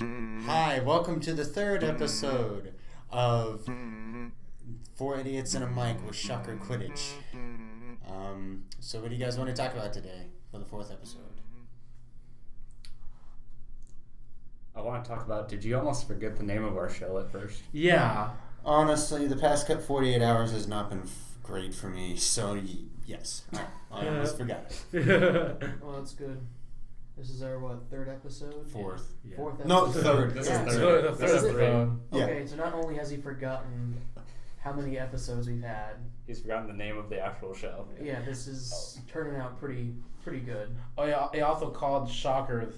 Hi, welcome to the third episode of Four Idiots and a Mic with Shocker Quidditch. So what do you guys want to talk about today for the fourth episode? I want to talk about, did you almost forget the name of our show at first? Yeah. Honestly, the past 48 hours has not been great for me, so yes, I almost forgot it. Well, that's good. This is our, third episode? Fourth. Yeah. Fourth episode. No, third. This Yeah. is third. The This is third. three. Yeah. Okay, so not only has he forgotten how many episodes we've had, He's forgotten the name of the actual show. yeah, this is turning out pretty good. Oh yeah, they also called Shuckers,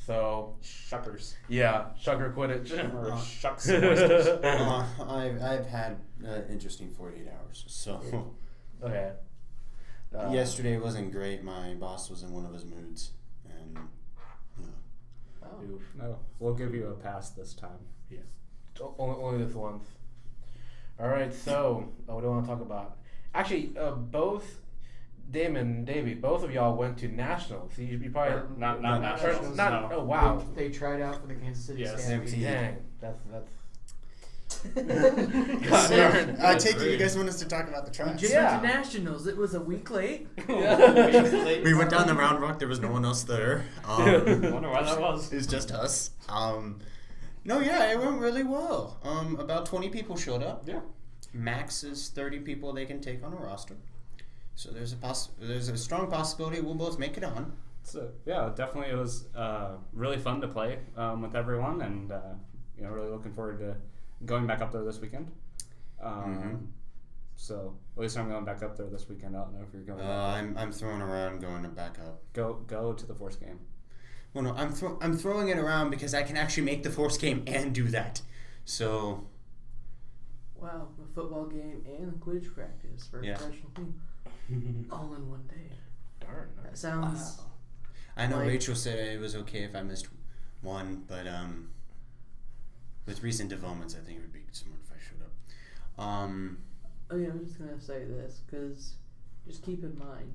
so Shuckers. yeah, Shocker Quidditch. Or Shucks and Oysters. I've had interesting 48 hours, so Okay. yesterday wasn't great. My boss was in one of his moods, and Oh. Oof. No, we'll give you a pass this time. Only this once. All right, so what do I want to talk about? Actually, both Damon and Davey, both of y'all went to nationals. So you probably Not No, nationals. not. No. Oh wow. They tried out for the Kansas City Yes. Stampede. Dang, that's. So, I take it you guys want us to talk about the tracks. Just Yeah. went to nationals. It was a week late. We went down the round rock. There was no one else there. I wonder why that was. It was just us. No, yeah, it went really well. About 20 people showed up. Yeah. Max is 30 people they can take on a roster. So there's a strong possibility we'll both make it on. So yeah, definitely it was really fun to play with everyone, and really looking forward to going back up there this weekend. So at least I'm going back up there this weekend. I don't know if you're going. I'm throwing around going to back up. Go to the Force game. Well, no, I'm throwing it around because I can actually make the Force game and do that. So Wow, a football game and Quidditch practice for a Yeah. professional team. All in one day. Darn. That sounds... I know Like- Rachel said it was okay if I missed one, but with recent developments, I think it would be smart if I showed up. Oh yeah, I'm just gonna say this because just keep in mind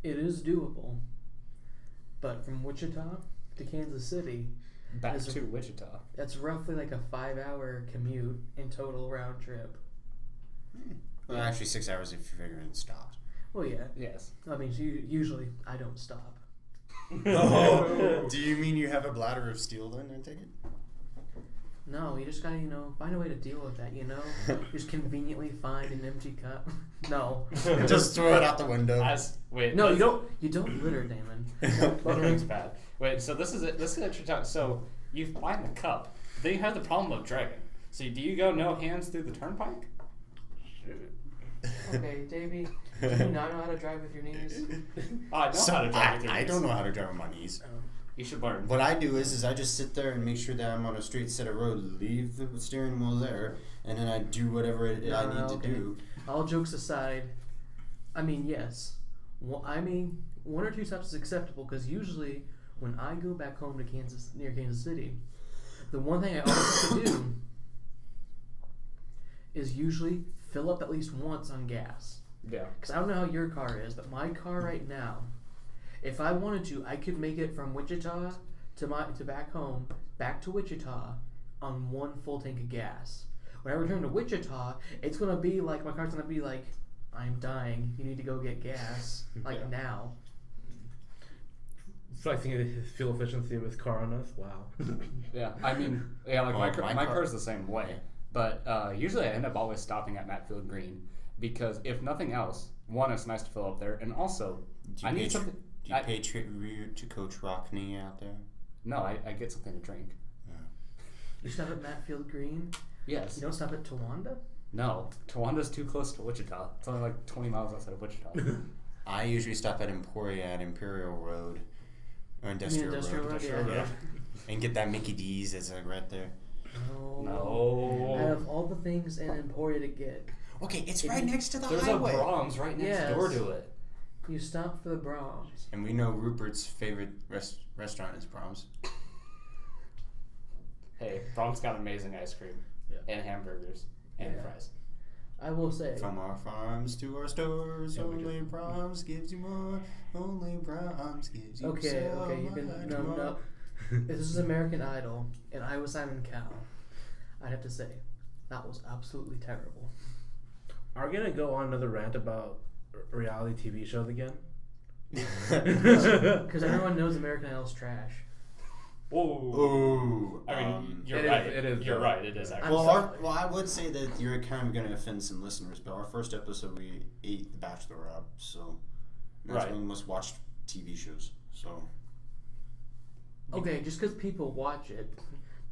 it is doable, but from Wichita to Kansas City, Back Is- to Wichita. that's roughly like a 5-hour commute in total round trip. Well, actually 6 hours if you figure it stopped. Well, yeah. Yes. I mean, usually I don't stop. Oh, do you mean you have a bladder of steel then, I take it? No, you just gotta find a way to deal with that. Just conveniently find an empty cup. No, Just throw it out the window. no, you don't litter, Damon. Littering's bad. Wait, so this is interesting. So you find the cup, then you have the problem of dragging. So do you go no hands through the turnpike? Okay, Davey, do you not know how to drive with your knees? I know how to drive with your I knees. don't know how to drive on my knees. You should learn. What I do is I just sit there and make sure that I'm on a straight set of road, leave the steering wheel there, and then I do whatever I need to do. All jokes aside, I mean, yes. One or two stops is acceptable because usually when I go back home to near Kansas City, the one thing I always have to do is usually fill up at least once on gas. Yeah. Because I don't know how your car is, but my car right now, if I wanted to, I could make it from Wichita to back home, back to Wichita, on one full tank of gas. When I return to Wichita, it's gonna be like my car's gonna be like, I'm dying. You need to go get gas, now. So I think his fuel efficiency of his car on us. Wow. Yeah. I mean, yeah, like Oh, my car's the same way. But usually I end up always stopping at Matfield Green because if nothing else, one, it's nice to fill up there, and also I need something. Do you pay tribute to Coach Rockney out there? No, I get something to drink. You stop at Matfield Green. Yes. You don't stop at Towanda. No, Tawanda's too close to Wichita. It's only like 20 miles outside of Wichita. I usually stop at Emporia at Imperial Road. Or Industrial Road. Yeah. And get that Mickey D's that's right there. No. Out of all the things in Emporia to get, Okay, it's right next to the There's highway. a Brahms right next Yes. door to it. you stop for the Brahms. And we know Rupert's favorite restaurant is Brahms. Hey, Brahms got amazing ice cream and hamburgers and fries. I will say. From our farms to our stores, only Brahms gives you more. Only Brahms gives you Okay, so you've been much numbed more. up. If this was American Idol and I was Simon Cowell, I'd have to say that was absolutely terrible. Are we gonna go on another rant about reality TV shows again? Because everyone knows American Idol's trash. Whoa. Ooh. I mean, you're it right. is- it is You're though. right. It is actually. Well, I would say that you're kind of going to offend some listeners, but our first episode we ate The Bachelor up, so that's Right. one of the most watched TV shows. So Okay, just because people watch it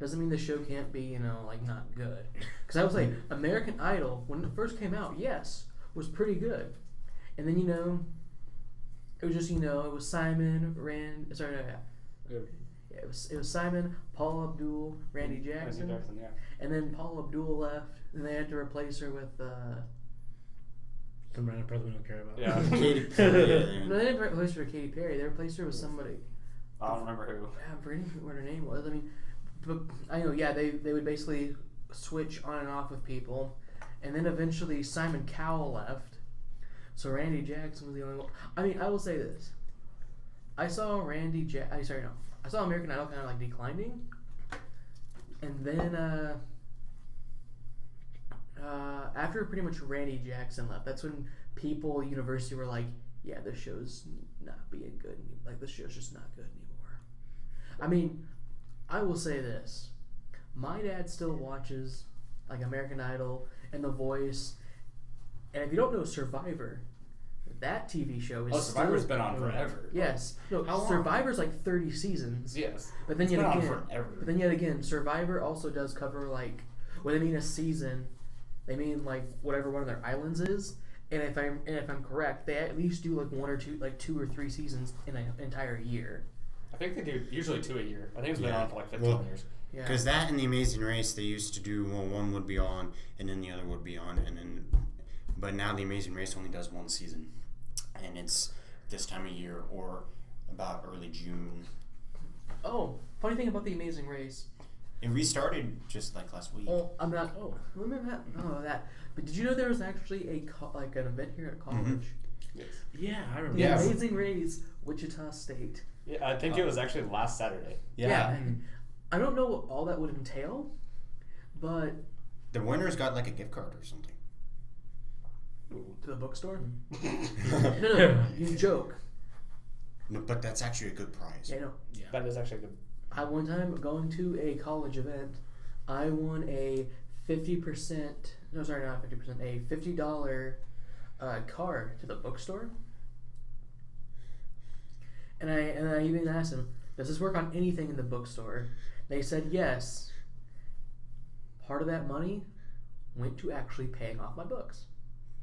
doesn't mean the show can't be, like not good. Because I would say American Idol, when it first came out, yes, was pretty good. And then, it was just, it was Simon, it was Simon, Paul Abdul, Randy Jackson. Yeah. And then Paul Abdul left, and they had to replace her with, Some random person we don't care about. Yeah. Katy Perry. no, they didn't replace her with Katy Perry. They replaced her with somebody. I don't remember who. I'm forgetting what her name was. I mean, but I know, yeah, they would basically switch on and off with people, and then eventually Simon Cowell left, so Randy Jackson was the only one. I mean, I will say this: I saw I saw American Idol kind of like declining, and then after pretty much Randy Jackson left, that's when people at university were like, yeah, this show's not being good. Like, this show's just not good anymore. I mean, I will say this. My dad still watches, like, American Idol and The Voice. And if you don't know Survivor, that TV show is Survivor's still, been on forever. Yes. No, How long? Survivor's like 30 seasons. Yes. But then It's yet been again, on forever. but then yet again, Survivor also does cover, like, when they mean a season, they mean like whatever one of their islands is. And if I'm correct, they at least do like one or two, like 2 or 3 seasons in an entire year. I think they do usually 2 a year. I think it's been Yeah. on for like 15 Well, years. Yeah. Because that and The Amazing Race, they used to do, well, one would be on, and then the other would be on, but now The Amazing Race only does one season, and it's this time of year, or about early June. Oh, funny thing about The Amazing Race. It restarted just like last week. Well, I'm not. Oh, let me not that. But did you know there was actually an event here at college? Yes. Yeah, I remember. The Yeah. Amazing Race, Wichita State. Yeah, I think it was actually last Saturday. Yeah. I don't know what all that would entail, but The winners got like a gift card or something. to the bookstore. No, you joke. No, but that's actually a good prize. Yeah, no. Yeah. That is actually good. I one time going to a college event, I won a 50%. No, sorry, not 50%. A $50 card to the bookstore. And I even asked them, does this work on anything in the bookstore? They said yes. Part of that money went to actually paying off my books.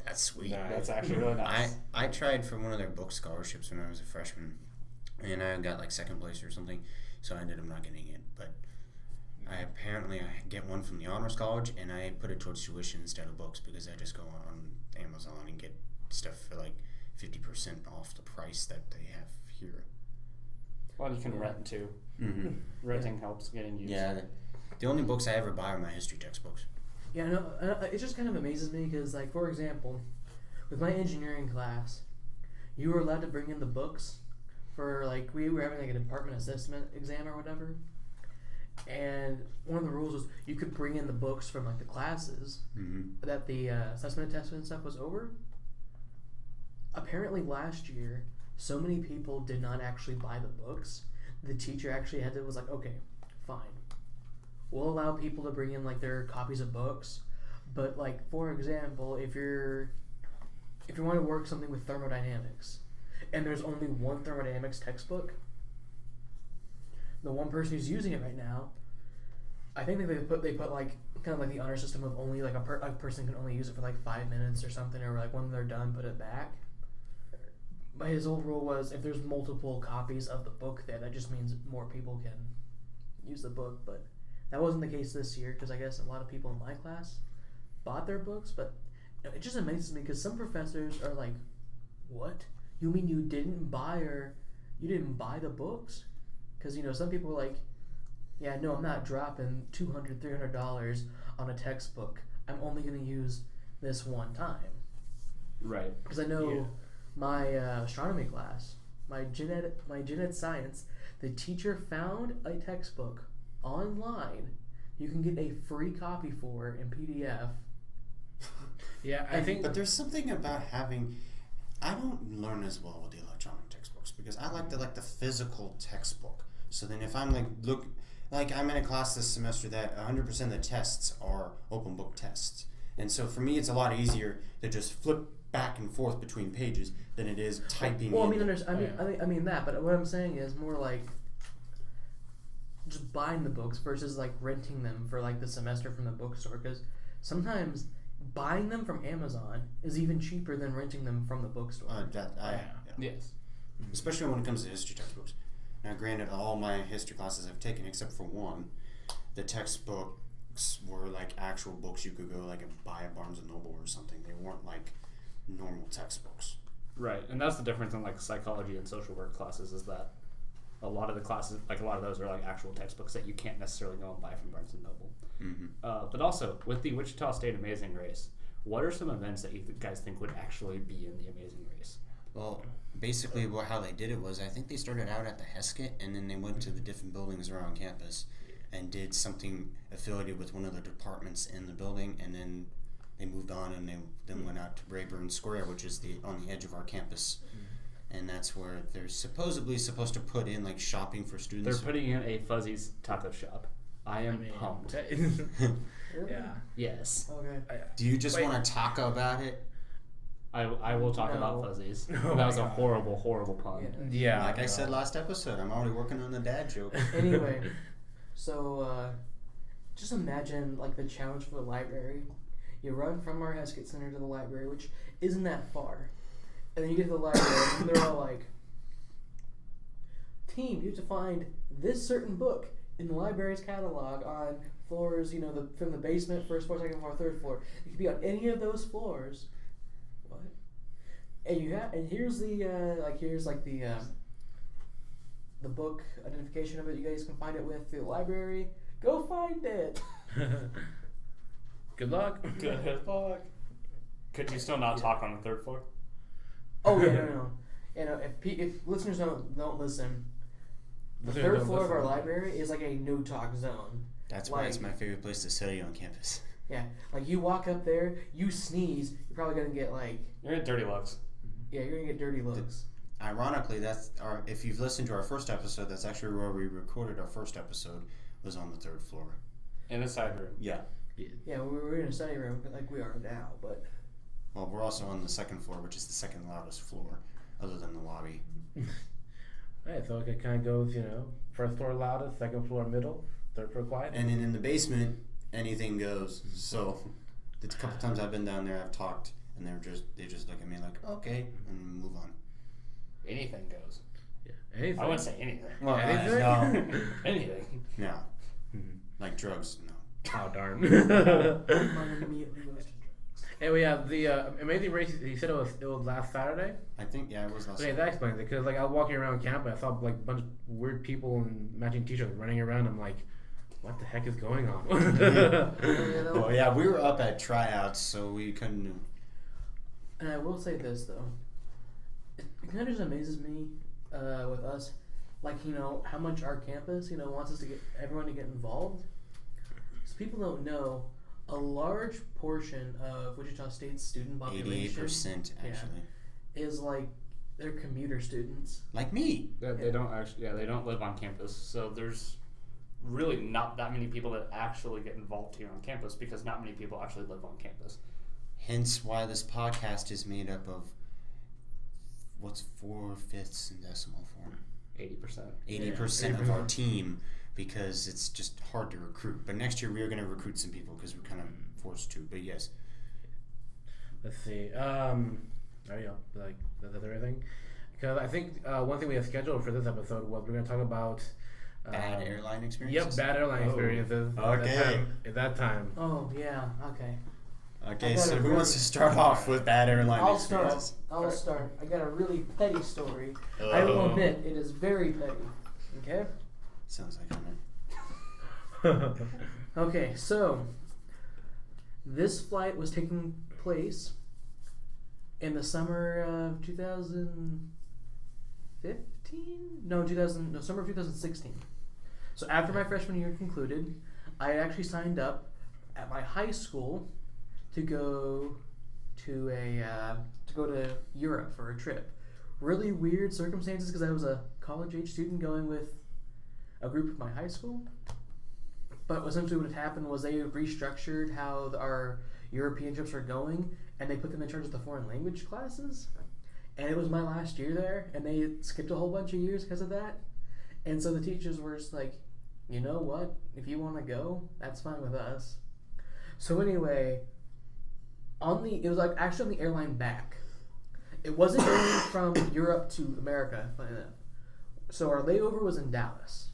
That's sweet. Yeah, that's actually really nice. I tried for one of their book scholarships when I was a freshman, and I got like second place or something, so I ended up not getting it. But I get one from the Honors College, and I put it towards tuition instead of books because I just go on Amazon and get stuff for like 50% off the price that they have here. Well, you can rent too. Mm-hmm. Renting helps getting used. Yeah, the only books I ever buy are my history textbooks. Yeah, no, it just kind of amazes me because, like, for example, with my engineering class, you were allowed to bring in the books for, like, we were having, like, a department assessment exam or whatever. And one of the rules was you could bring in the books from, like, the classes that the assessment test and stuff was over. Apparently last year, so many people did not actually buy the books. The teacher actually was like, okay, fine. We'll allow people to bring in like their copies of books, but like for example, if you want to work something with thermodynamics, and there's only one thermodynamics textbook, the one person who's using it right now, I think that they put like kind of like the honor system of only like a person can only use it for like 5 minutes or something, or like when they're done, put it back. But his old rule was if there's multiple copies of the book there, that just means more people can use the book, but that wasn't the case this year because I guess a lot of people in my class bought their books, but it just amazes me because some professors are like, what? You mean you didn't buy the books? Because, some people are like, yeah, no, I'm not dropping $200, $300 on a textbook. I'm only going to use this one time. Right. Because I know my astronomy class, my genet science, the teacher found a textbook online you can get a free copy for in PDF. Yeah, I think. But there's something about having. I don't learn as well with the electronic textbooks because I like the physical textbook. So then if I'm I'm in a class this semester that 100% of the tests are open book tests, and so for me it's a lot easier to just flip back and forth between pages than it is typing. Well, I mean that, but what I'm saying is more like just buying the books versus like renting them for like the semester from the bookstore, because sometimes buying them from Amazon is even cheaper than renting them from the bookstore. Yes. Especially when it comes to history textbooks. Now, granted, all my history classes I've taken, except for one, the textbooks were like actual books you could go like and buy at Barnes and Noble or something. They weren't like normal textbooks. Right, and that's the difference in like psychology and social work classes is that a lot of the classes, like a lot of those are like actual textbooks that you can't necessarily go and buy from Barnes and Noble. Mm-hmm. But also, with the Wichita State Amazing Race, what are some events that you guys think would actually be in the Amazing Race? Well, basically how they did it was I think they started out at the Heskett and then they went to the different buildings around campus and did something affiliated with one of the departments in the building, and then they moved on and they then went out to Rayburn Square, which is on the edge of our campus. And that's where they're supposedly supposed to put in like shopping for students. They're putting in a Fuzzy's taco shop. I am pumped. Yeah. Yes. Okay. Do you just want to talk about it? I will talk about Fuzzies. Oh that was my a God. horrible pun. Yeah. Like I said last episode, I'm already working on the dad joke. Anyway, so just imagine like the challenge for the library. You run from our Heskett Center to the library, which isn't that far. And then you get to the library and they're all like, team, you have to find this certain book in the library's catalog on floors, from the basement, first floor, second floor, third floor. It could be on any of those floors. What? And here's the the book identification of it. You guys can find it with the library. Go find it. Good luck. Good luck. Could you still not talk on the third floor? Oh yeah, no. If listeners don't listen, the third floor of our library is like a no talk zone. That's why it's my favorite place to study on campus. Yeah, like you walk up there, you sneeze, you're probably gonna get like. You're gonna get dirty looks. Yeah, you're gonna get dirty looks. Ironically, if you've listened to our first episode, that's actually where we recorded our first episode. Was on the third floor. In the side room. Yeah. Yeah, we were in a study room like we are now, but. Well, we're also on the second floor, which is the second loudest floor, other than the lobby. Alright, so it kind of goes, first floor loudest, second floor middle, third floor quiet. And then in the basement, anything goes. So, the couple times I've been down there, I've talked, and they just look at me like, okay, and move on. Anything goes. Yeah. Anything. I wouldn't say anything. Well, anything? no. Anything. No. Like drugs, no. Oh, darn. Mine immediately goes to drugs. And we have the Amazing Race. He said it was last Saturday. I think, yeah, it was last Okay, that explains it. Because I was walking around campus, I saw like a bunch of weird people in matching t-shirts running around. I'm like, what the heck is going on? Well, yeah, we were up at tryouts, so we couldn't. And I will say this though, it kind of just amazes me with us, like how much our campus wants us to get everyone to get involved. Because people don't know, a large portion of Wichita State's student population, 88% actually, is like they're commuter students. like me. They don't actually. Yeah, they don't live on campus, so there's really not that many people that actually get involved here on campus because not many people actually live on campus. Hence why this podcast is made up of what's 4/5 in decimal form. 80%. 80% of our team, because it's just hard to recruit. But next year we are going to recruit some people because we're kind of forced to. But yes. Let's see. There you go. Like that's everything. Because I think one thing we have scheduled for this episode was we're going to talk about Bad airline experiences? Yep, bad airline experiences. Okay. At that time. Oh yeah, okay. Okay, so who wants to start off with bad airline I'll experiences? start. I got a really petty story. I will admit it is very petty. Okay. Sounds like Henry. Okay, so this flight was taking place in the summer of 2015. 2015? No, 2000. No, summer of 2016. So after my freshman year concluded, I actually signed up at my high school to go to Europe for a trip. Really weird circumstances because I was a college age student going with a group of my high school. But essentially what had happened was they restructured how our European trips are going, and they put them in charge of the foreign language classes. And it was my last year there, and they skipped a whole bunch of years because of that. And so the teachers were just like, you know what? If you want to go, that's fine with us. So anyway, it was like actually on the airline back. It wasn't going from Europe to America, funny enough. So our layover was in Dallas.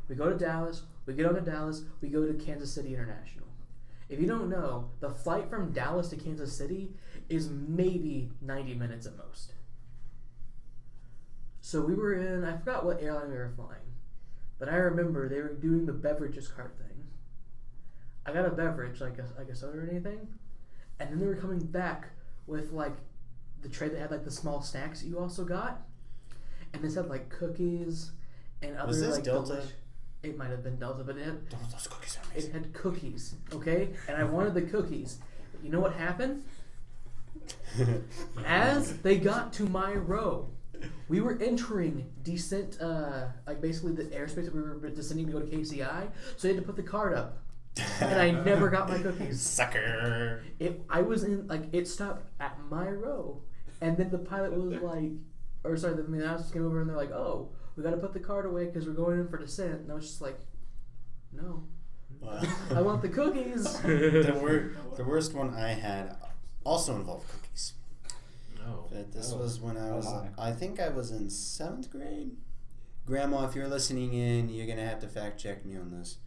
We go to Dallas, we get on to Dallas, we go to Kansas City International. If you don't know, the flight from Dallas to Kansas City is maybe 90 minutes at most. So we were in, I forgot what airline we were flying, but I remember they were doing the beverages cart thing. I got a beverage, like a soda or anything, and then they were coming back with like the tray that had like the small snacks that you also got, and this had like cookies and other Was this like Delta? It might have been Delta, but it had, Those cookies are it amazing. had cookies, okay? And I wanted the cookies. But you know what happened? As they got to my row, we were entering descent, like basically the airspace that we were descending to go to KCI, so I had to put the card up. And I never got my cookies. Sucker. I was in, like, it stopped at my row. And then the pilot was like, the announcers came over and they're like, oh, we got to put the card away because we're going in for descent. And I was just like, no. Wow. I want the cookies. The worst one I had also involved cookies. No. But this was when I was, my. I think I was in 7th grade. Grandma, if you're listening in, you're going to have to fact check me on this.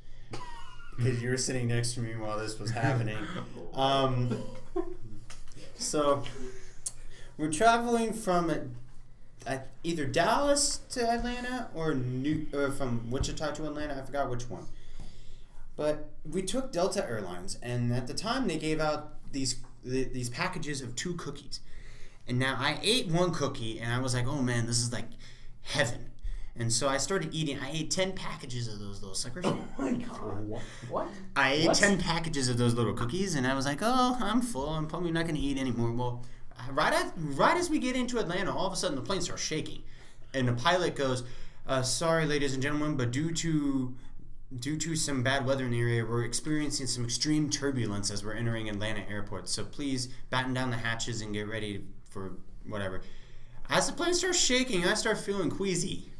Because you were sitting next to me while this was happening. So, we're traveling from either Dallas to Atlanta or from Wichita to Atlanta. I forgot which one. But we took Delta Airlines, and at the time they gave out these packages of 2 cookies. And now I ate 1 cookie, and I was like, oh man, this is like heaven. And so I started eating. I ate 10 packages of those little suckers. Oh my god. What? I ate What? 10 packages of those little cookies, and I was like, oh, I'm full. I'm probably not going to eat anymore. Well, right as we get into Atlanta, all of a sudden the plane starts shaking. And the pilot goes, sorry, ladies and gentlemen, but due to some bad weather in the area, we're experiencing some extreme turbulence as we're entering Atlanta airport. So please batten down the hatches and get ready for whatever. As the plane starts shaking, I start feeling queasy.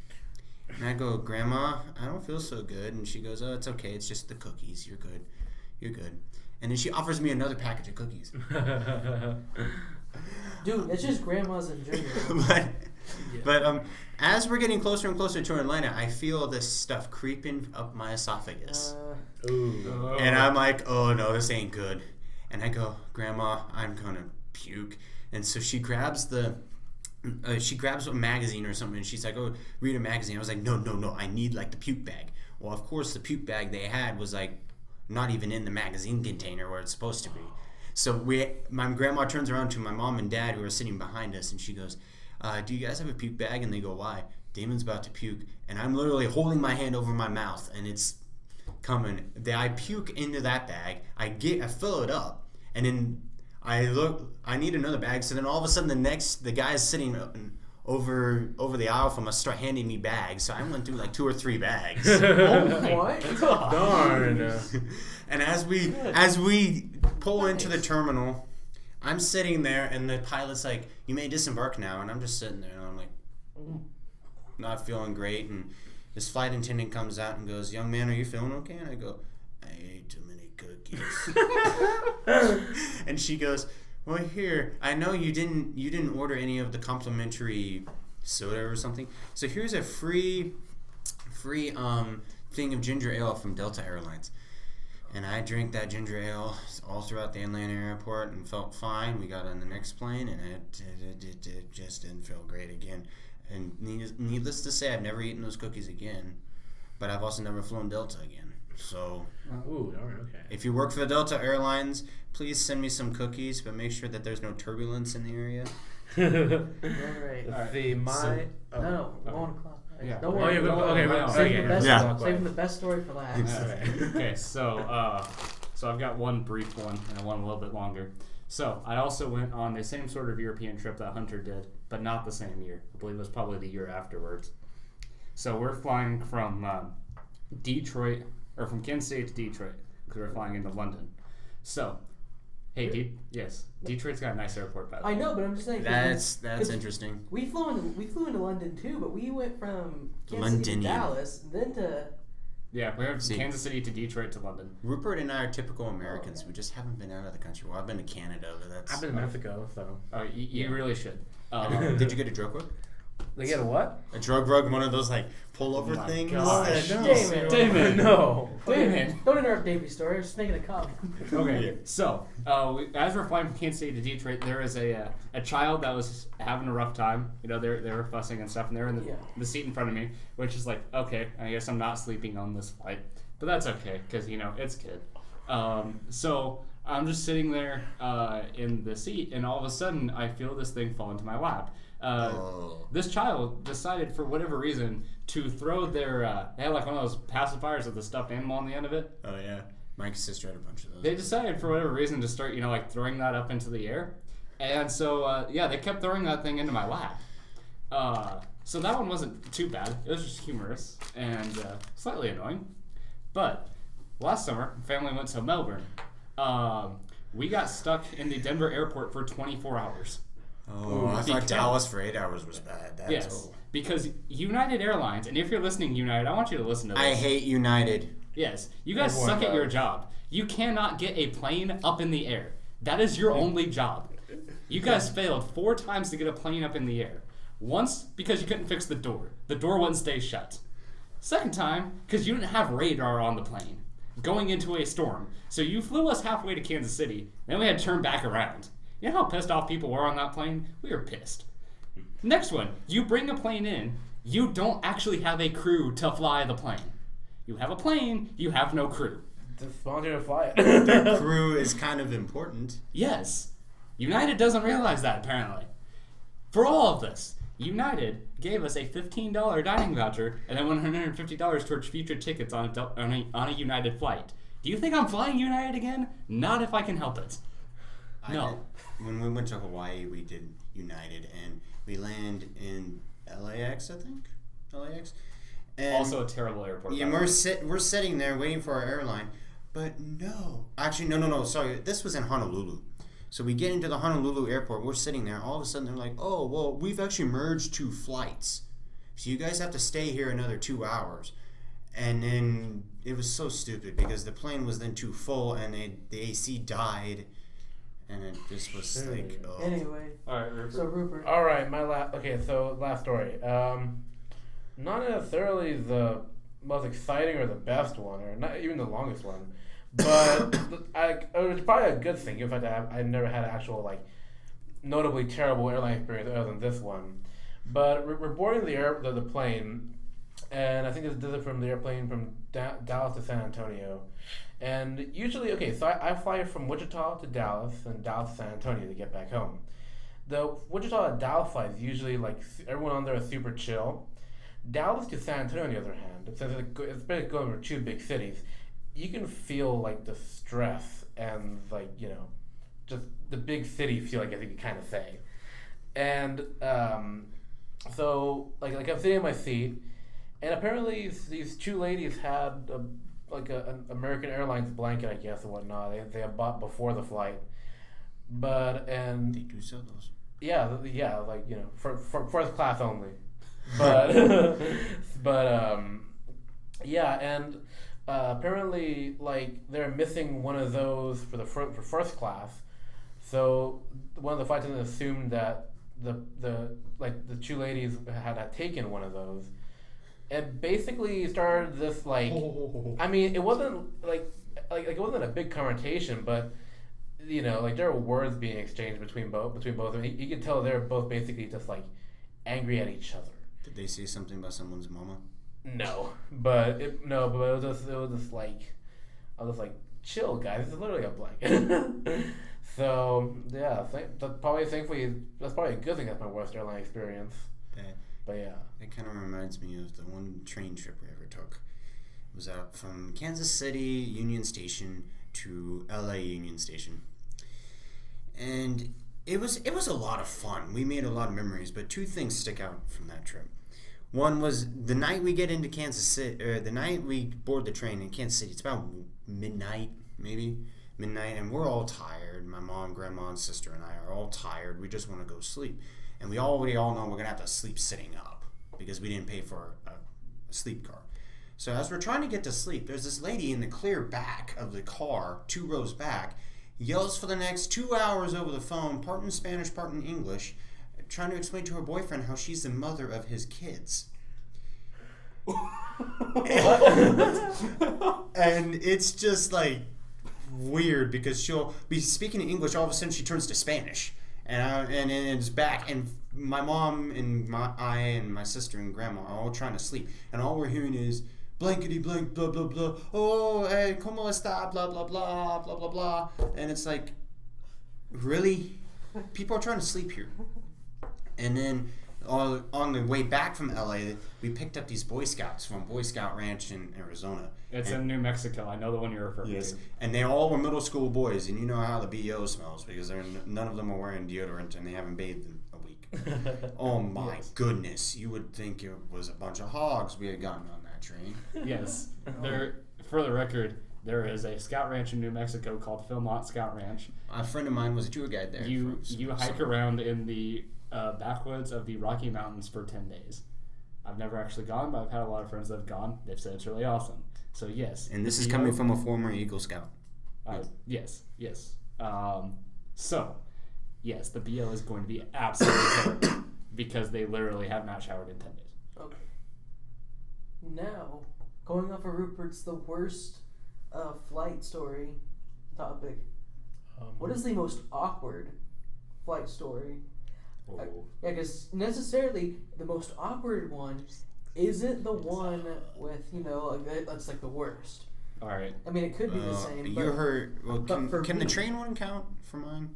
And I go, Grandma, I don't feel so good. And she goes, oh, it's okay. It's just the cookies. You're good. You're good. And then she offers me another package of cookies. Dude, it's just grandmas in general. but as we're getting closer and closer to Atlanta, I feel this stuff creeping up my esophagus. Ooh. And I'm like, oh, no, this ain't good. And I go, Grandma, I'm going to puke. And so she grabs a magazine or something, and she's like, oh, read a magazine. I was like, no, I need like the puke bag. Well, of course, the puke bag they had was like not even in the magazine container where it's supposed to be. So my grandma turns around to my mom and dad who are sitting behind us, and she goes, do you guys have a puke bag? And they go, why? Damon's about to puke. And I'm literally holding my hand over my mouth, and it's coming. I puke into that bag. I fill it up, and then I need another bag. So then all of a sudden the guys sitting over the aisle from us start handing me bags. So I went through like 2 or 3 bags. What? Darn. And as we pull into the terminal, I'm sitting there, and the pilot's like, you may disembark now. And I'm just sitting there, and I'm like, not feeling great. And this flight attendant comes out and goes, young man, are you feeling okay? And I go, I ate too many cookies. And she goes, well, here, I know you didn't order any of the complimentary soda or something. So here's a free thing of ginger ale from Delta Airlines. And I drank that ginger ale all throughout the Atlanta airport and felt fine. We got on the next plane, and it just didn't feel great again. And needless to say, I've never eaten those cookies again. But I've also never flown Delta again. So, Ooh, darn, okay. if you work for the Delta Airlines, please send me some cookies, but make sure that there's no turbulence in the area. Right. Let's see, my... No, 1 o'clock. Yeah. Don't Oh, worry. you're Don't good. worry. Okay, we're- Saving the best. Yeah. Saving the best story for last. Okay, so I've got one brief one and one a little bit longer. So I also went on the same sort of European trip that Hunter did, but not the same year. I believe it was probably the year afterwards. So we're flying from Detroit, or from Kansas City to Detroit, because we're flying into London. So, hey, yes, Detroit's got a nice airport, by the way. I know, but I'm just saying. That's interesting. We flew into London too, but we went from Kansas City to Londonian. Dallas, then to. Yeah, we went See. from Kansas City to Detroit to London. Rupert and I are typical Americans. We just haven't been out of the country. Well, I've been to Canada, but that's. I've been to Mexico, so... Oh, you really should. Did you get a drug rug? They get a what? A drug rug, one of those like pullover my things. gosh. that- Damon. Damon. No. Damon. Don't interrupt Davy's story. I was just making a comment. Okay, so as we're flying from Kansas City to Detroit, there is a child that was having a rough time. You know, they were fussing and stuff, and they're in the seat in front of me, which is like, okay, I guess I'm not sleeping on this flight, but that's okay because it's kid. So I'm just sitting there in the seat, and all of a sudden I feel this thing fall into my lap. This child decided, for whatever reason, to throw their they had like one of those pacifiers with a stuffed animal on the end of it. Oh yeah, Mike's sister had a bunch of those. They decided, for whatever reason, to start like throwing that up into the air, and so they kept throwing that thing into my lap. So that one wasn't too bad. It was just humorous and slightly annoying. But last summer, family went to Melbourne. We got stuck in the Denver airport for 24 hours. Oh, I thought Dallas for 8 hours was bad. That's Yes, because United Airlines, and if you're listening, United, I want you to listen to this. I hate United. Yes, you guys Everyone suck at your does. job. You cannot get a plane up in the air. That is your only job. You guys failed 4 times to get a plane up in the air. Once, because you couldn't fix the door. The door wouldn't stay shut. Second time, because you didn't have radar on the plane going into a storm. So you flew us halfway to Kansas City, then we had to turn back around. You know how pissed off people were on that plane? We were pissed. Next one, you bring a plane in, you don't actually have a crew to fly the plane. You have a plane, you have no crew. Just volunteer to fly it. The crew is kind of important. Yes, United doesn't realize that apparently. For all of this, United gave us a $15 dining voucher and then $150 towards future tickets on a United flight. Do you think I'm flying United again? Not if I can help it. No. When we went to Hawaii, we did United, and we land in LAX, I think. LAX. And Also a terrible airport. yeah, we're sitting there waiting for our airline, but no. Actually, no. Sorry, this was in Honolulu. So we get into the Honolulu airport. We're sitting there. All of a sudden, they're like, "Oh, well, we've actually merged 2 flights, so you guys have to stay here another 2 hours." And then it was so stupid because the plane was then too full, and the AC died, and it just was like, oh. Anyway, All right, Rupert. so Rupert. All right, last story. Not necessarily the most exciting or the best one, or not even the longest one, but it was probably a good thing. In fact, I never had an actual notably terrible airline experience other than this one. But we're boarding the plane, and I think this did it from the airplane from Dallas to San Antonio. And usually, so I fly from Wichita to Dallas and Dallas to San Antonio to get back home. The Wichita to Dallas flight is usually everyone on there is super chill. Dallas to San Antonio, on the other hand, since it's basically going over 2 big cities, you can feel the stress and just the big city feel, I guess you could kind of say. And so I'm sitting in my seat, and apparently these 2 ladies had an American Airlines blanket, I guess, and whatnot. They had bought before the flight, They do sell those. for first class only. But apparently they're missing one of those for first class. So one of the flight attendants assumed that the 2 ladies had taken one of those, and basically started this I mean, it wasn't it wasn't a big confrontation, but there were words being exchanged between both of them. You could tell they're both basically just angry at each other. Did they say something about someone's mama? No, but it was just I was just chill, guys. It's literally a blanket. So yeah, that's probably a good thing. That's my worst airline experience. But yeah, it kind of reminds me of the one train trip we ever took. It was out from Kansas City Union Station to LA Union Station, and it was a lot of fun. We made a lot of memories, but two things stick out from that trip. One was the night we get into Kansas City, or the night we board the train in Kansas City. It's about midnight, and we're all tired. My mom, grandma, and sister and I are all tired. We just want to go sleep. And we already all know we're going to have to sleep sitting up because we didn't pay for a sleep car. So as we're trying to get to sleep, there's this lady in the clear back of the car, 2 rows back, yells for the next 2 hours over the phone, part in Spanish, part in English, trying to explain to her boyfriend how she's the mother of his kids. And it's just like weird because she'll be speaking in English, all of a sudden she turns to Spanish. And it's back, and my mom and I and my sister and grandma are all trying to sleep, and all we're hearing is blankety blank blah blah blah. Oh, hey, como está? Blah blah blah blah blah blah. And it's like, really, people are trying to sleep here. And then on the way back from LA, we picked up these Boy Scouts from Boy Scout Ranch in Arizona. It's in New Mexico. I know the one you're referring to. And they all were middle school boys, and you know how the BO smells because none of them are wearing deodorant and they haven't bathed in a week. Oh my goodness! You would think it was a bunch of hogs we had gotten on that train. Yes. For the record, there is a scout ranch in New Mexico called Philmont Scout Ranch. A friend of mine was a tour guide there. You hike around in the backwoods of the Rocky Mountains for 10 days. I've never actually gone, but I've had a lot of friends that have gone. They've said it's really awesome. So yes. And this is coming from a former Eagle Scout. Yes. So, yes, the BO is going to be absolutely terrible because they literally have not showered in 10 days. Okay. Now, going off of Rupert's the worst flight story topic, what is the most awkward flight story? Yeah, because necessarily the most awkward one isn't the one with, that's like the worst. All right. I mean, it could be the same. You heard. Well, can the train one count for mine?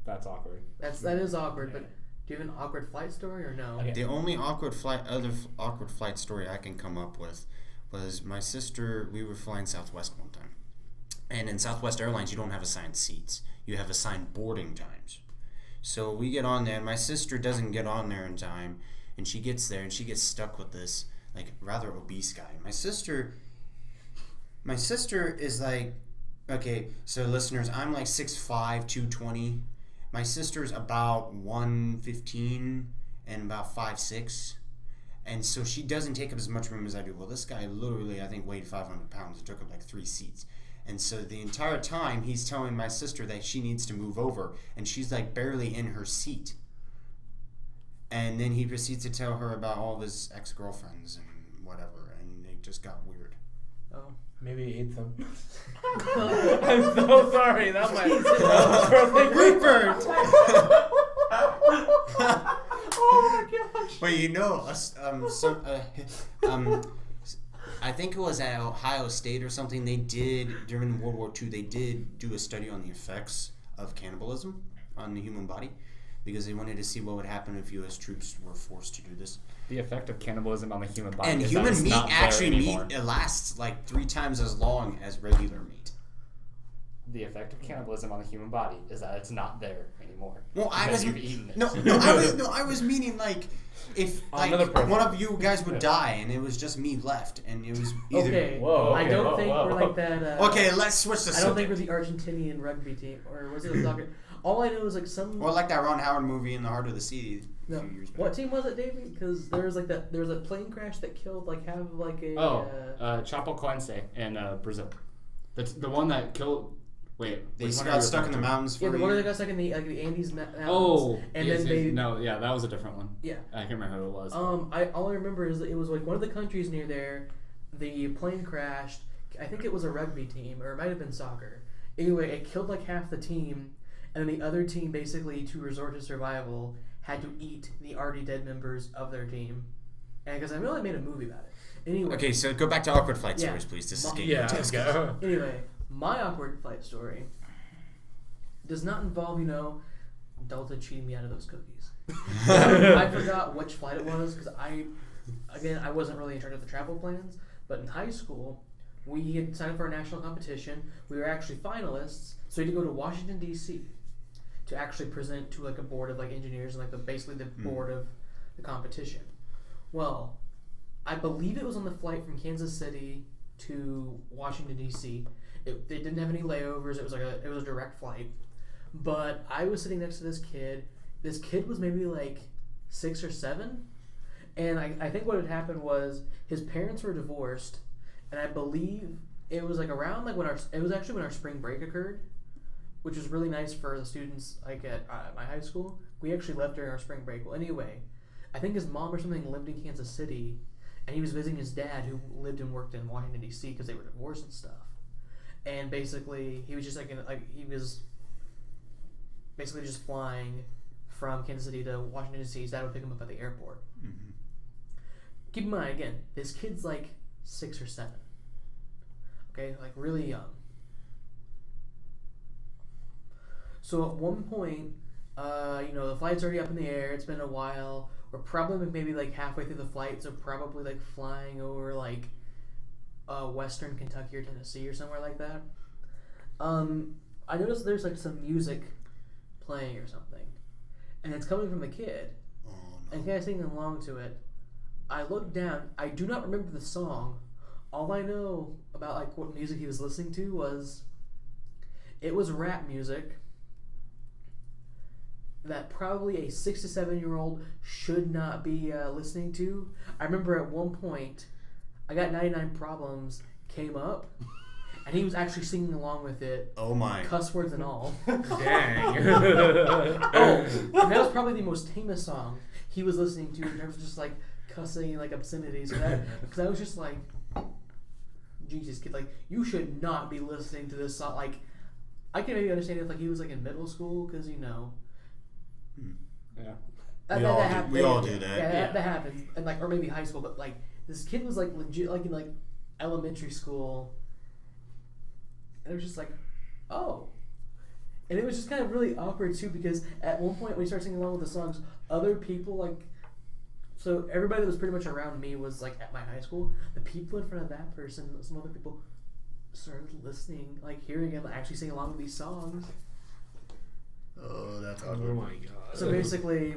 That's awkward. That is awkward. But do you have an awkward flight story or no? Okay. The only awkward flight story I can come up with was my sister. We were flying Southwest one time, and in Southwest Airlines, you don't have assigned seats. You have assigned boarding times. So we get on there, and my sister doesn't get on there in time, and she gets there, and she gets stuck with this like rather obese guy. My sister is like, okay, so listeners, I'm like 6'5", 220. My sister's about 115 and about 5'6", and so she doesn't take up as much room as I do. Well, this guy literally, I think, weighed 500 pounds. It took up like 3 seats. And so the entire time, he's telling my sister that she needs to move over, and she's like barely in her seat. And then he proceeds to tell her about all of his ex-girlfriends and whatever, and it just got weird. Oh. Maybe he ate them. I'm so sorry. That might. Rupert! Oh my gosh! But I think it was at Ohio State or something. They did, during World War II, they did do a study on the effects of cannibalism on the human body because they wanted to see what would happen if U.S. troops were forced to do this. The effect of cannibalism on the human body And is human that it's meat not actually there anymore. it lasts like 3 times as long as regular meat. The effect of cannibalism on the human body is that it's not there anymore. Well, you've eaten it. I was meaning like if like one of you guys would die and it was just me left and it was either. Okay. Whoa, I don't think we're like that. Okay, let's switch the I don't think we're the Argentinian rugby team, or was it the soccer? All I know is like some. Or like that Ron Howard movie In the Heart of the Sea. No. What team was it, Davey? Because there was like that. There was a plane crash that killed like half of like a. Chapecoense in Brazil. That's the one that killed. Wait, they got stuck in the mountains for the one that got stuck in the Andes mountains. Oh, and yes, then they. No, yeah, that was a different one. Yeah, I can't remember who it was. All I remember is that it was like one of the countries near there. The plane crashed. I think it was a rugby team, or it might have been soccer. Anyway, it killed like half the team, and then the other team, basically to resort to survival, had to eat the already dead members of their team. And because I know they made a movie about it. Anyway. Okay, so go back to awkward flight stories, please. This is getting let's go. Anyway, My awkward flight story does not involve, Delta cheating me out of those cookies. I forgot which flight it was because I wasn't really in charge of the travel plans. But in high school, we had signed up for a national competition. We were actually finalists, so we had to go to Washington D.C. to actually present to like a board of like engineers and like basically the board of the competition. Well, I believe it was on the flight from Kansas City to Washington D.C. It didn't have any layovers. It was a direct flight. But I was sitting next to this kid. This kid was maybe like 6 or 7, and I think what had happened was his parents were divorced, and I believe it was like around like when our spring break occurred, which was really nice for the students like at my high school. We actually left during our spring break. Well, anyway, I think his mom or something lived in Kansas City, and he was visiting his dad who lived and worked in Washington D.C. because they were divorced and stuff. And basically, he was just he was basically just flying from Kansas City to Washington D.C. His dad would pick him up at the airport. Mm-hmm. Keep in mind, again, this kid's like 6 or 7. Okay, like really young. So at one point, the flight's already up in the air. It's been a while. We're probably maybe like halfway through the flight, so probably like flying over like Western Kentucky or Tennessee or somewhere like that. I noticed there's like some music playing or something, and it's coming from the kid, and the guy's singing along to it. I looked down. I do not remember the song. All I know about like what music he was listening to was it was rap music that probably a 6 to 7 year old should not be listening to. I remember at one point, I Got 99 Problems came up, and he was actually singing along with it. Oh my! Cuss words and all. Dang. And that was probably the most famous song he was listening to in terms of just like cussing and like obscenities. Because I was just like, Jesus, kid, like you should not be listening to this song. Like, I can maybe understand if like he was like in middle school because Yeah. We all do that. Yeah, that happens, and like, or maybe high school. But like, this kid was like legit, like in like elementary school, and it was just like, oh, and it was just kind of really awkward too because at one point when he started singing along with the songs, other people like, so everybody that was pretty much around me was like at my high school. The people in front of that person, some other people, started listening, like hearing him actually sing along with these songs. Oh, that's awkward. Oh my god. So basically,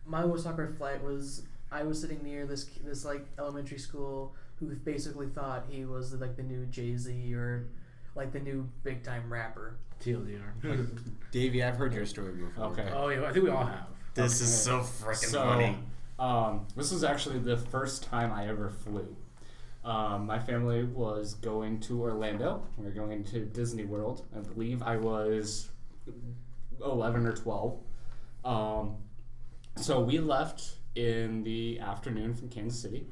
my most awkward flight was I was sitting near this like elementary school who basically thought he was like the new Jay-Z or like the new big time rapper. TLDR. Davey, I've heard your story before. Okay. Oh yeah, I think we all have. This is so freaking funny. This was actually the first time I ever flew. My family was going to Orlando. We were going to Disney World. I believe I was 11 or 12. So we left in the afternoon from Kansas City,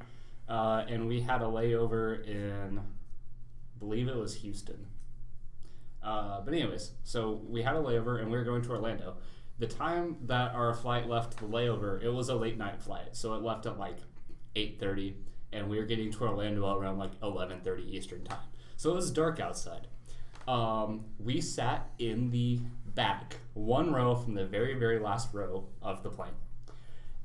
and we had a layover in, I believe it was Houston. But anyways, so we had a layover and we were going to Orlando. The time that our flight left the layover, it was a late night flight, so it left at like 8:30, and we were getting to Orlando around like 11:30 Eastern time. So it was dark outside. We sat in the back, one row from the very, very last row of the plane.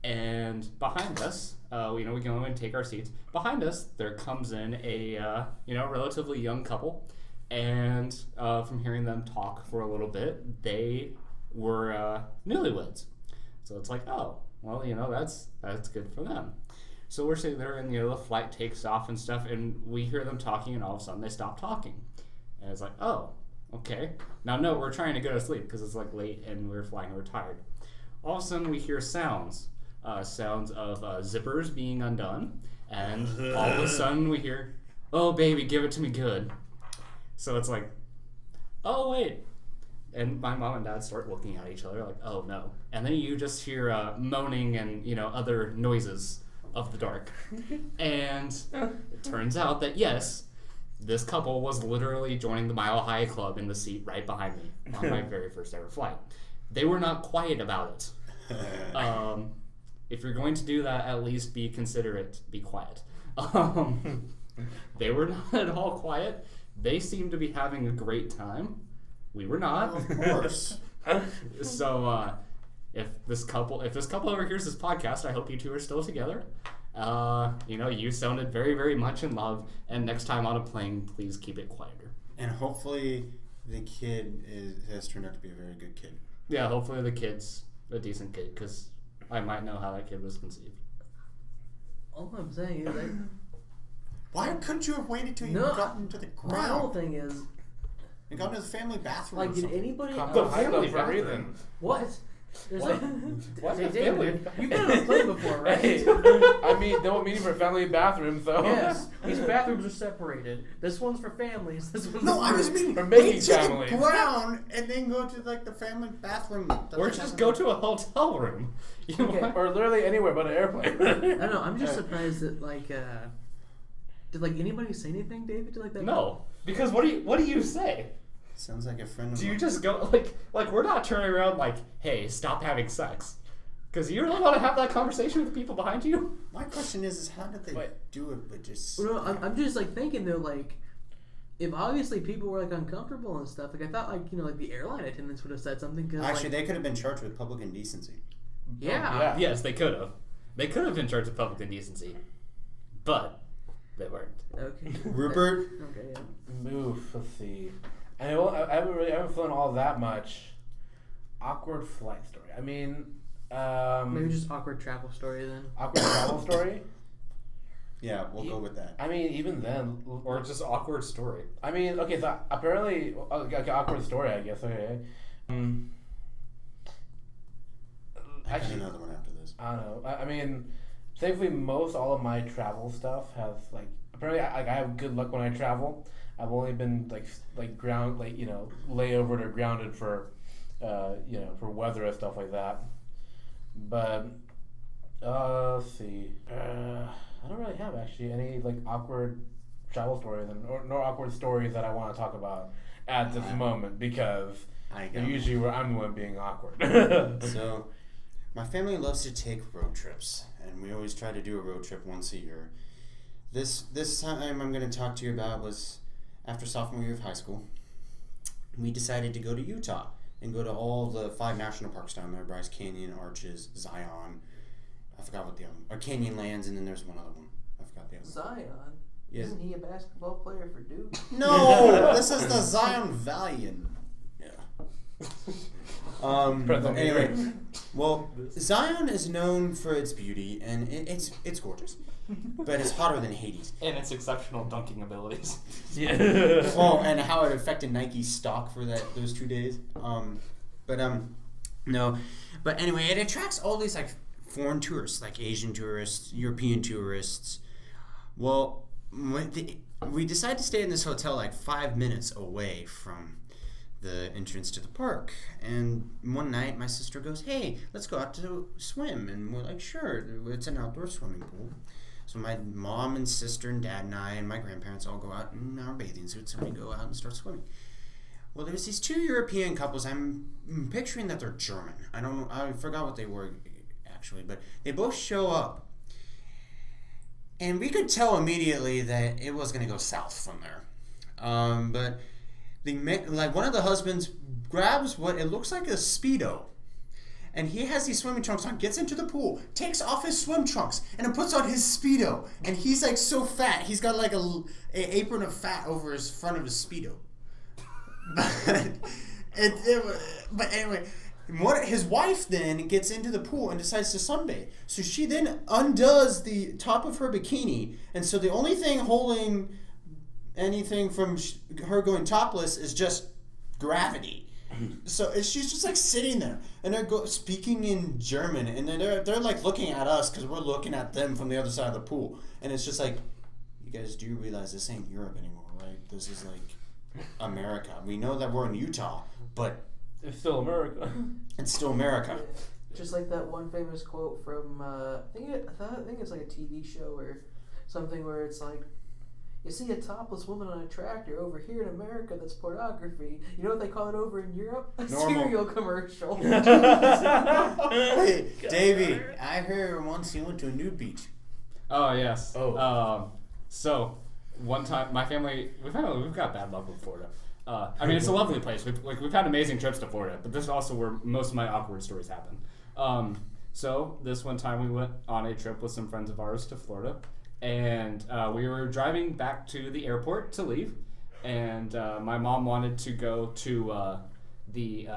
And behind us, we go in and take our seats. Behind us, there comes in a, relatively young couple. And from hearing them talk for a little bit, they were newlyweds. So it's like, oh, well, that's good for them. So we're sitting there, and the flight takes off and stuff, and we hear them talking, and all of a sudden they stop talking. And it's like, oh, okay. Now, no, we're trying to go to sleep because it's like late and we're flying and we're tired. All of a sudden we hear sounds of zippers being undone, and all of a sudden we hear, oh, baby, give it to me good. So it's like, oh, wait. And my mom and dad start looking at each other like, oh, no. And then you just hear moaning and, other noises of the dark. And it turns out that, yes, this couple was literally joining the Mile High Club in the seat right behind me on my very first ever flight. They were not quiet about it. If you're going to do that, at least be considerate, be quiet. They were not at all quiet, They seemed to be having a great time. We were not. Of course. So if this couple ever hears this podcast, I hope you two are still together. You sounded very, very much in love, and next time on a plane, please keep it quieter. And hopefully the kid has turned out to be a very good kid. Yeah, hopefully the kid's a decent kid, because I might know how that kid was conceived. All I'm saying is, like, Why couldn't you have waited till you No, got into the my whole ground? thing is, You got into the family bathroom like, or did something. anybody? The family for a bathroom. reason. What? There's What? What? Hey, The David, family- you've been on a plane before, right? Hey, I mean, don't mean for family bathroom, so. Yes, these bathrooms are separated. This one's for families. This one's No, for I was meaning For wait making to families. the ground and then go to like the family bathroom. Or just go to a hotel room. You know Okay. what? Or literally anywhere but an airplane. I don't know. I'm just surprised that did like anybody say anything, David? To like that? No, because what do you say? Sounds like a friend of Do you mine. just go like we're not turning around like, hey, stop having sex? Because you really want to have that conversation with the people behind you? My question is how did they Wait. do it? But just Well, no, I'm just like thinking though, like if obviously people were like uncomfortable and stuff, like I thought like the airline attendants would have said something. Cause, actually, like, they could have been charged with public indecency. yeah. Yes, they could have. They could have been charged with public indecency, but they weren't. Okay. Rupert, Okay. Yeah. Move. Let's see. I haven't flown all that much. Awkward flight story. I mean, Maybe just awkward travel story then. awkward travel story. yeah, we'll go with that. I mean, even then, Or just awkward story. I mean, okay, so apparently, okay, awkward story, I guess. Okay. I got Actually, another one after this. I don't know. I mean, thankfully, all of my travel stuff has like. Apparently, I have good luck when I travel. I've only been layovered or grounded for, for weather and stuff like that. But let's see. I don't really have actually any like awkward travel stories or no awkward stories that I want to talk about at this moment because I got usually I'm the one being awkward. So, my family loves to take road trips, and we always try to do a road trip once a year. This time I'm going to talk to you about was after sophomore year of high school. We decided to go to Utah and go to all the 5 national parks down there: Bryce Canyon, Arches, Zion. I forgot what the other one. Or Canyonlands, and then there's one other one. I forgot the other one. Zion. Yes. Isn't he a basketball player for Duke? No, this is the Zion Valley. Yeah. But anyway, well, Zion is known for its beauty, and it's gorgeous, but it's hotter than Hades. And its exceptional dunking abilities. Yeah. Oh, and how it affected Nike's stock for those 2 days. No, but anyway, it attracts all these like foreign tourists, like Asian tourists, European tourists. Well, we decided to stay in this hotel like 5 minutes away from the entrance to the park. And one night my sister goes, "Hey, let's go out to swim." And we're like, "Sure, it's an outdoor swimming pool." So my mom and sister and dad and I and my grandparents all go out in our bathing suits and we go out and start swimming. Well, there's these 2 European couples. I'm picturing that they're German. I don't know. I forgot what they were actually, but they both show up. And we could tell immediately that it was going to go south from there. But one of the husbands grabs what it looks like a Speedo, and he has these swimming trunks on, gets into the pool, takes off his swim trunks, and then puts on his Speedo. And he's like so fat, he's got like a apron of fat over his front of his Speedo. But anyway, his wife then gets into the pool and decides to sunbathe. So she then undoes the top of her bikini, and so the only thing holding anything from her going topless is just gravity. So she's just like sitting there, and they're speaking in German, and then they're like looking at us because we're looking at them from the other side of the pool, and it's just like, you guys do realize this ain't Europe anymore, right? This is like America. We know that we're in Utah, but It's still America. it's still America. Just like that one famous quote from I think it's like a TV show or something where it's like, "You see a topless woman on a tractor over here in America, that's pornography. You know what they call it over in Europe? A Normal. cereal commercial." Hey, Davey, I heard once you went to a nude beach. Oh yes. Oh. So one time, my family, we've got bad luck with Florida. I mean, it's a lovely place. We've had amazing trips to Florida, but this is also where most of my awkward stories happen. So this one time we went on a trip with some friends of ours to Florida, and we were driving back to the airport to leave, and my mom wanted to go to the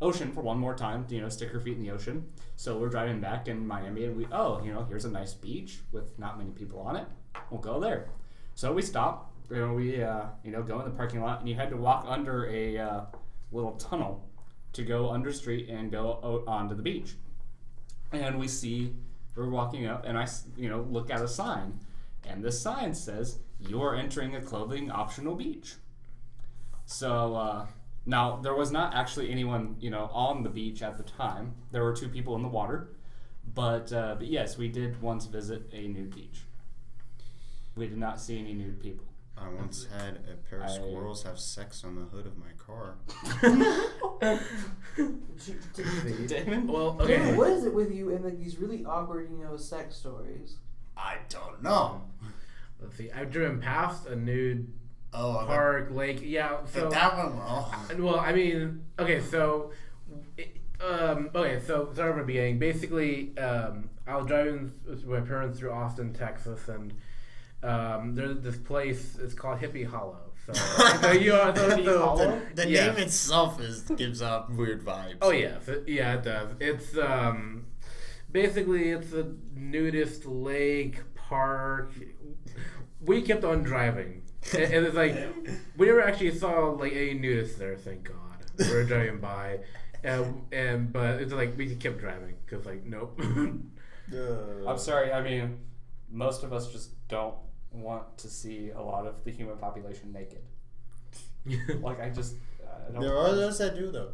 ocean for one more time, stick her feet in the ocean. So we're driving back in Miami, and here's a nice beach with not many people on it. We'll go there. So we stop. We go in the parking lot, and you had to walk under a little tunnel to go under street and go onto the beach. And we're walking up, and I look at a sign, and this sign says, "You are entering a clothing optional beach." So now there was not actually anyone on the beach at the time. There were 2 people in the water, but yes, we did once visit a nude beach. We did not see any nude people. I once had a pair of squirrels have sex on the hood of my car. Damon? Well, okay. Damon, what is it with you and these really awkward, sex stories? I don't know. Let's see. I've driven past a nude park, lake. Yeah. So that one. Well, I mean, okay. So, so start from the beginning. Basically, I was driving with my parents through Austin, Texas, and there's this place. It's called Hippie Hollow. So, the name itself gives off weird vibes. Oh yeah, it does. It's basically it's a nudist lake park. We kept on driving, and it's like we never actually saw like any nudists there. Thank God. We were driving by, but it's like we kept driving because nope. I'm sorry. I mean, most of us just don't want to see a lot of the human population naked. I don't. There are those that do, though.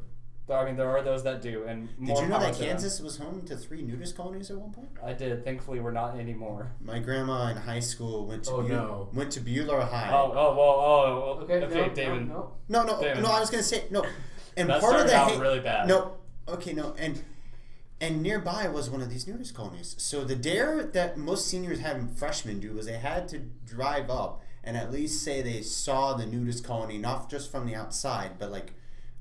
I mean, there are those that do, and more. Did you know that power to Kansas was home to 3 nudist colonies at one point? I did. Thankfully, we're not anymore. My grandma in high school went to Bueller High. Okay, David. No, I was gonna say no. And that part of started out really bad. And nearby was one of these nudist colonies. So the dare that most seniors had freshmen do was they had to drive up and at least say they saw the nudist colony, not just from the outside, but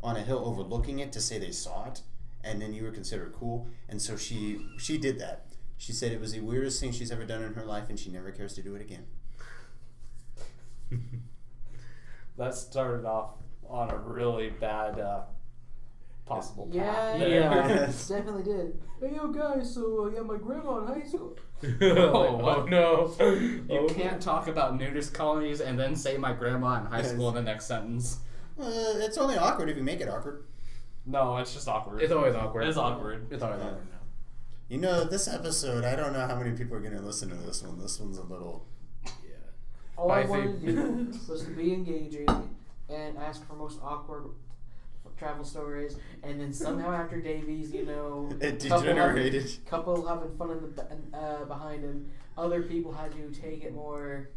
on a hill overlooking it to say they saw it, and then you were considered cool. And so she did that. She said it was the weirdest thing she's ever done in her life, and she never cares to do it again. That started off on a really bad possible path. Yeah, definitely did. Hey, yo, guys, so, my grandma in high school. Oh, no. You can't talk about nudist colonies and then say my grandma in high school in the next sentence. It's only awkward if you make it awkward. No, it's just awkward. It's always awkward. It's awkward. It's always awkward now. This episode, I don't know how many people are going to listen to this one. This one's a little... Yeah. All I wanted to do was to be engaging and ask for most awkward travel stories, and then somehow after Davies, it degenerated. Couple having fun in the behind him. Other people had to take it more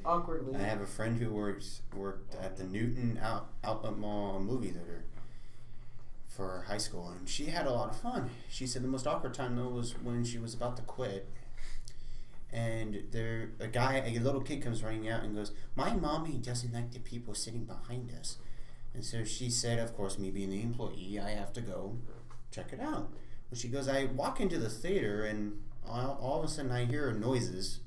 awkwardly. I have a friend who worked at the Newton Outlet Mall movie theater for high school, and she had a lot of fun. She said the most awkward time though was when she was about to quit, and a little kid comes running out and goes, "My mommy doesn't like the people sitting behind us." And so she said, of course, me being the employee, I have to go check it out. Well, she goes, I walk into the theater, and all of a sudden I hear noises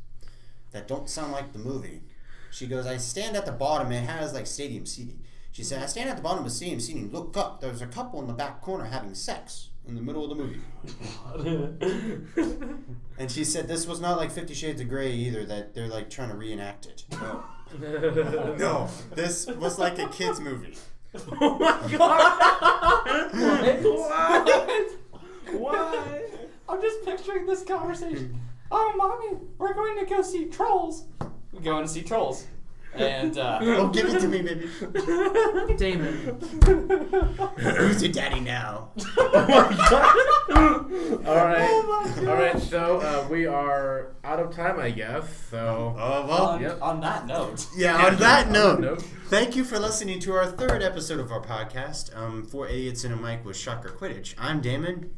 that don't sound like the movie. She goes, I stand at the bottom, and it has stadium seating. She said, I stand at the bottom of stadium seating, look up, there's a couple in the back corner having sex in the middle of the movie. And she said this was not like 50 Shades of Grey either, that they're like trying to reenact it. No. No, this was like a kid's movie. Oh my god! What? I'm just picturing this conversation. Oh, Mommy, we're going to go see Trolls. We're going to see Trolls. And, oh, give it to me, baby. Damon. Who's your daddy now? Oh my god! Alright. Oh alright, so we are out of time, I guess. So on that note. Yeah, on that note. Thank you for listening to our 3rd episode of our podcast, 4 Idiots and a Mic with Shocker Quidditch. I'm Damon.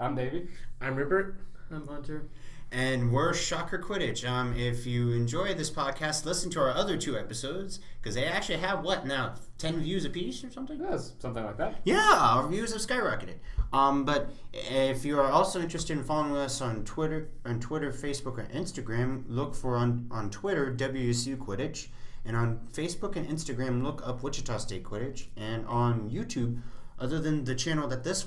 I'm Davey. I'm Rupert. I'm Hunter. And we're Shocker Quidditch. If you enjoy this podcast, listen to our other 2 episodes, because they actually have, 10 views apiece or something? Yes, something like that. Yeah, our views have skyrocketed. But if you are also interested in following us on Twitter, Facebook, or Instagram, look for on Twitter, WSU Quidditch. And on Facebook and Instagram, look up Wichita State Quidditch. And on YouTube, other than the channel that this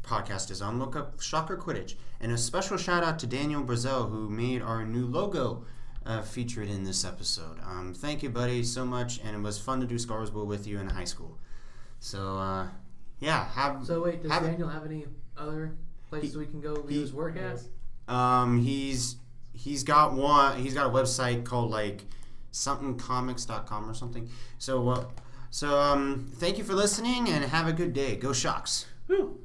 podcast is on, look up Shocker Quidditch. And a special shout out to Daniel Brazell, who made our new logo featured in this episode. Thank you, buddy, so much, and it was fun to do Scarsville with you in high school. So, So wait, does Daniel have any other places we can go view his work at? He's got a website called somethingcomics.com or something. So thank you for listening and have a good day. Go Shocks. Woo.